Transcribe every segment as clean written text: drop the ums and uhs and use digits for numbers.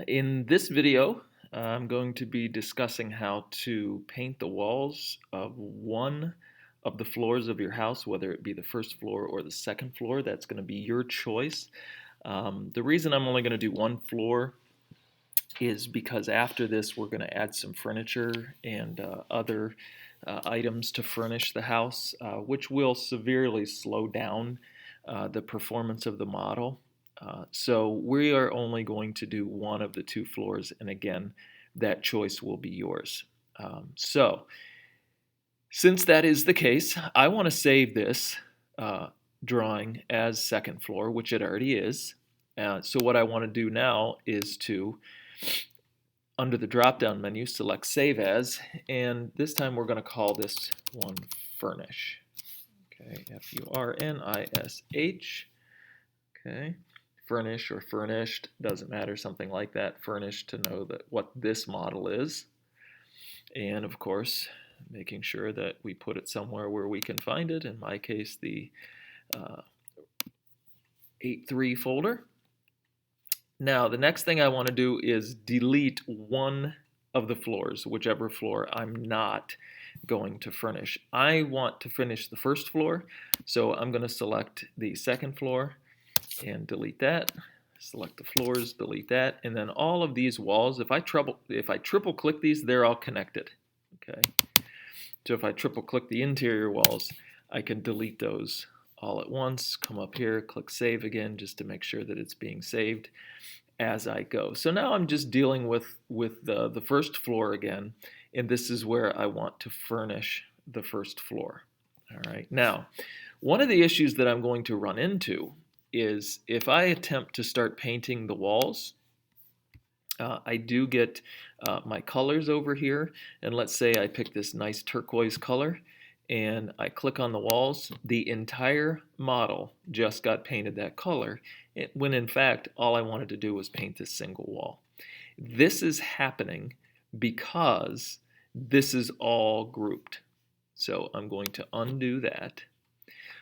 In this video, I'm going to be discussing how to paint the walls of one of the floors of your house, whether it be the first floor or the second floor. That's going to be your choice. The reason I'm only going to do one floor is because after this we're going to add some furniture and other items to furnish the house, which will severely slow down the performance of the model. So we are only going to do one of the two floors, and again, that choice will be yours. So since that is the case, I want to save this drawing as second floor, which it already is. So what I want to do now is to, under the drop-down menu, select Save As, and this time we're going to call this one Furnish. Okay, F-U-R-N-I-S-H. Okay. Furnish or furnished, doesn't matter, something like that. Furnished to know that what this model is. And of course, making sure that we put it somewhere where we can find it. In my case, the 8.3 folder. Now, the next thing I want to do is delete one of the floors, whichever floor I'm not going to furnish. I want to finish the first floor, so I'm going to select the second floor and delete that. Select the floors, delete that, and then all of these walls, if I triple click these, they're all connected. Okay. So if I triple click the interior walls, I can delete those all at once. Come up here, click Save again, just to make sure that it's being saved as I go. So now I'm just dealing with the first floor again, and this is where I want to furnish the first floor. All right. Now, one of the issues that I'm going to run into is if I attempt to start painting the walls, I do get my colors over here, and let's say I pick this nice turquoise color and I click on the walls, the entire model just got painted that color, when in fact all I wanted to do was paint this single wall. This is happening because this is all grouped. So I'm going to undo that.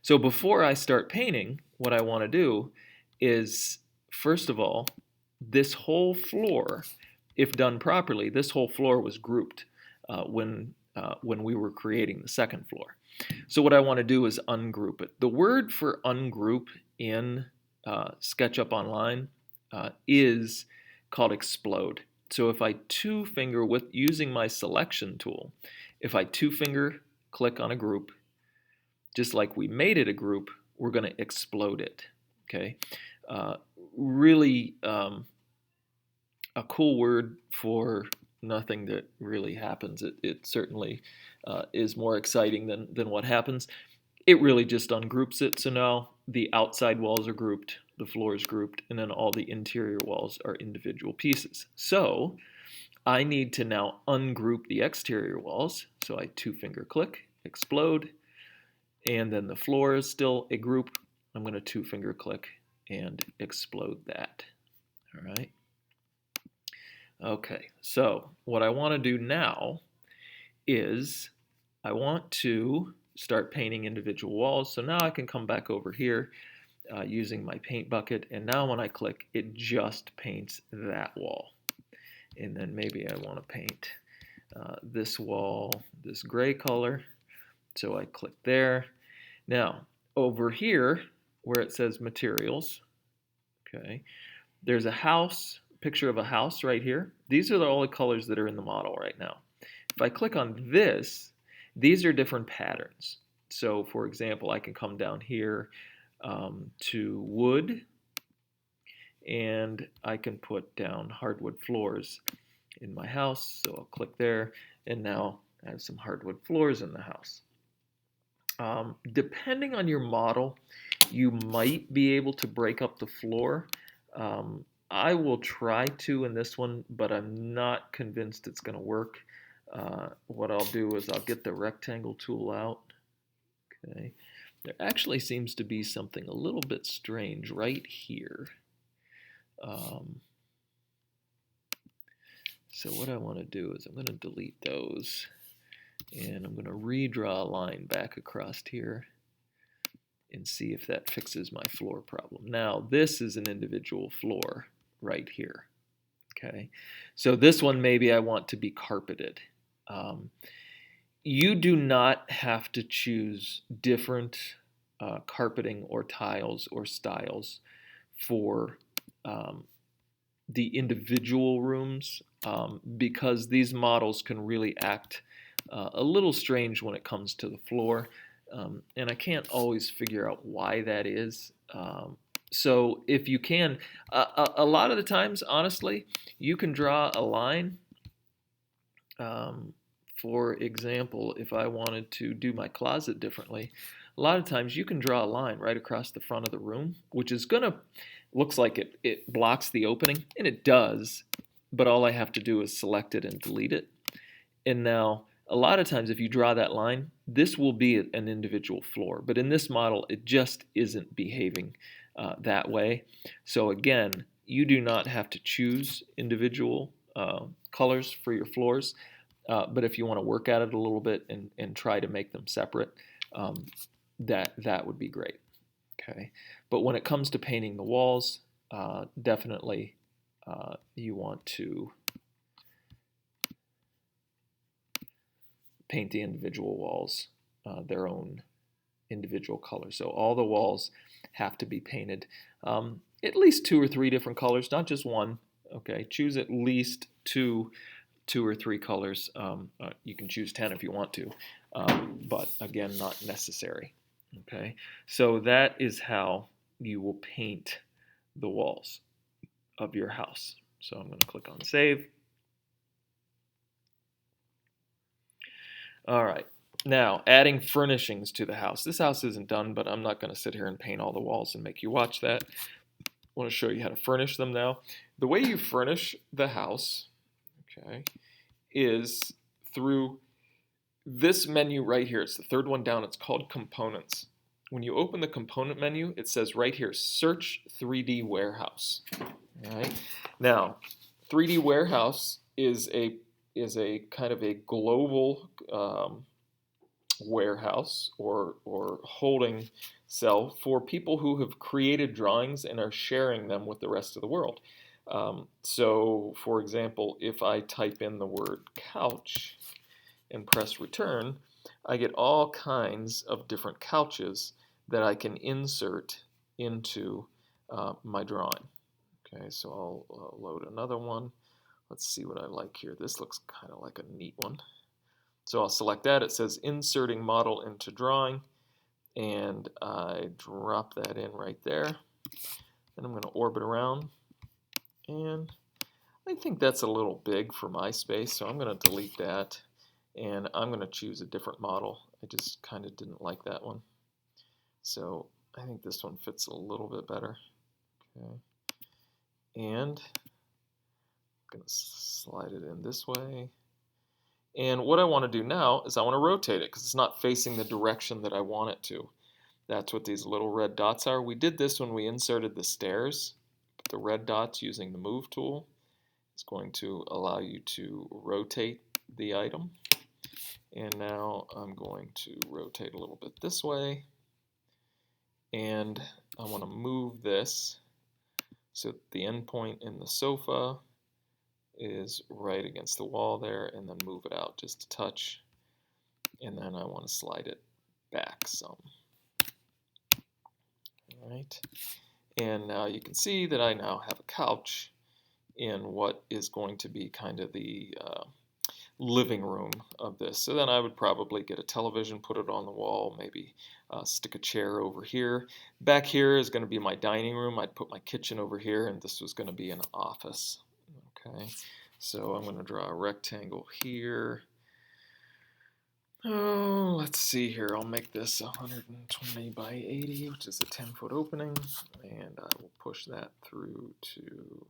So before I start painting, what I want to do is, first of all, this whole floor, if done properly, this whole floor was grouped when we were creating the second floor. So what I want to do is ungroup it. The word for ungroup in SketchUp Online is called explode. So if I two-finger, with using my selection tool, if I two-finger click on a group, just like we made it a group, we're going to explode it. Okay, really a cool word for nothing that really happens. It certainly is more exciting than what happens. It really just ungroups it. So now the outside walls are grouped, the floor is grouped, and then all the interior walls are individual pieces. So I need to now ungroup the exterior walls. So I two-finger click, explode, and then the floor is still a group. I'm going to two-finger click and explode that. All right. Okay, so what I want to do now is I want to start painting individual walls. So now I can come back over here using my paint bucket, and now when I click, it just paints that wall. And then maybe I want to paint this wall, this gray color. So I click there. Now, over here, where it says materials, okay, there's a house, picture of a house right here. These are all the colors that are in the model right now. If I click on this, these are different patterns. So for example, I can come down here to wood, and I can put down hardwood floors in my house. So I'll click there, and now I have some hardwood floors in the house. Depending on your model, you might be able to break up the floor. I will try to in this one, but I'm not convinced it's going to work. What I'll do is I'll get the rectangle tool out. Okay. There actually seems to be something a little bit strange right here. So what I want to do is I'm going to delete those, and I'm going to redraw a line back across here and see if that fixes my floor problem. Now, this is an individual floor right here. Okay, so this one maybe I want to be carpeted. Um, you do not have to choose different carpeting or tiles or styles for um, the individual rooms because these models can really act a little strange when it comes to the floor. And I can't always figure out why that is. So if you can, a lot of the times, honestly, you can draw a line. Um, for example, if I wanted to do my closet differently, a lot of times you can draw a line right across the front of the room, which is going to, looks like it blocks the opening, and it does, but all I have to do is select it and delete it. And now, a lot of times if you draw that line, this will be an individual floor, but in this model, it just isn't behaving that way. So again, you do not have to choose individual colors for your floors. But if you want to work at it a little bit and try to make them separate, um, that would be great. Okay, but when it comes to painting the walls, definitely you want to paint the individual walls their own individual color. So all the walls have to be painted at least 2 or 3 different colors, not just one. Okay, choose at least two or three colors. You can choose 10 if you want to, but again, not necessary. Okay, so that is how you will paint the walls of your house. So I'm going to click on save. All right, now adding furnishings to the house. This house isn't done, but I'm not going to sit here and paint all the walls and make you watch that. I want to show you how to furnish them now. The way you furnish the house, okay, is through this menu right here. It's the third one down. It's called Components. When you open the component menu, it says right here, Search 3D Warehouse. All right. Now, 3D Warehouse is a kind of a global warehouse or holding cell for people who have created drawings and are sharing them with the rest of the world. So, for example, if I type in the word couch and press return, I get all kinds of different couches that I can insert into my drawing. Okay, so I'll load another one. Let's see what I like here. This looks kind of like a neat one. So I'll select that. It says inserting model into drawing, and I drop that in right there. And I'm going to orbit around, and I think that's a little big for my space, so I'm going to delete that, and I'm going to choose a different model. I just kind of didn't like that one. So I think this one fits a little bit better. Okay. And I'm going to slide it in this way. And what I want to do now is I want to rotate it because it's not facing the direction that I want it to. That's what these little red dots are. We did this when we inserted the stairs. The red dots using the move tool is going to allow you to rotate the item. And now I'm going to rotate a little bit this way. And I want to move this so the end point in the sofa is right against the wall there, and then move it out just a touch. And then I want to slide it back some. All right. And now you can see that I now have a couch in what is going to be kind of the living room of this. So then I would probably get a television, put it on the wall, maybe stick a chair over here. Back here is going to be my dining room. I'd put my kitchen over here, and this was going to be an office. Okay, so I'm going to draw a rectangle here. Oh, let's see here. I'll make this 120 by 80, which is a 10-foot opening, and I will push that through to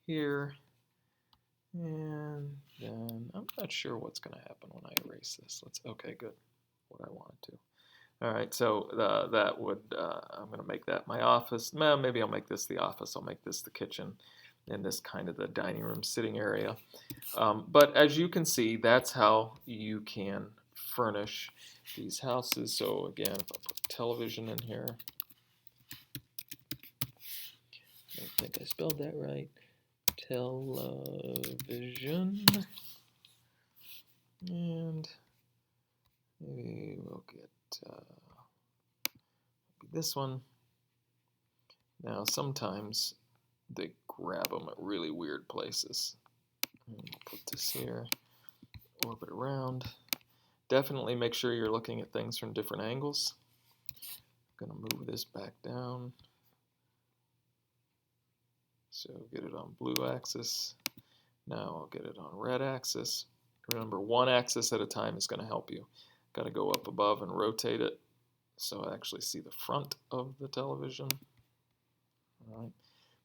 here. And then I'm not sure what's going to happen when I erase this. Okay, good. What I wanted to. All right, so that would, I'm going to make that my office. Well, maybe I'll make this the office. I'll make this the kitchen, and this kind of the dining room sitting area. But as you can see, that's how you can furnish these houses. So again, if I put television in here, I don't think I spelled that right. television, and maybe we'll get this one. Now sometimes they grab them at really weird places. And we'll put this here, orbit around. Definitely make sure you're looking at things from different angles. I'm going to move this back down. So get it on blue axis. Now I'll get it on red axis. Remember, one axis at a time is going to help you. Got to go up above and rotate it so I actually see the front of the television. All right.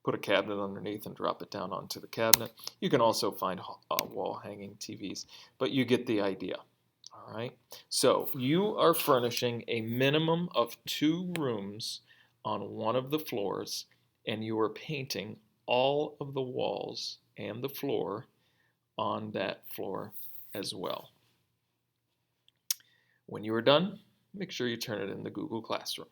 Put a cabinet underneath and drop it down onto the cabinet. You can also find wall hanging TVs, but you get the idea. All right. So you are furnishing a minimum of 2 rooms on one of the floors, and you are painting all of the walls and the floor on that floor as well. When you are done, make sure you turn it in the Google Classroom.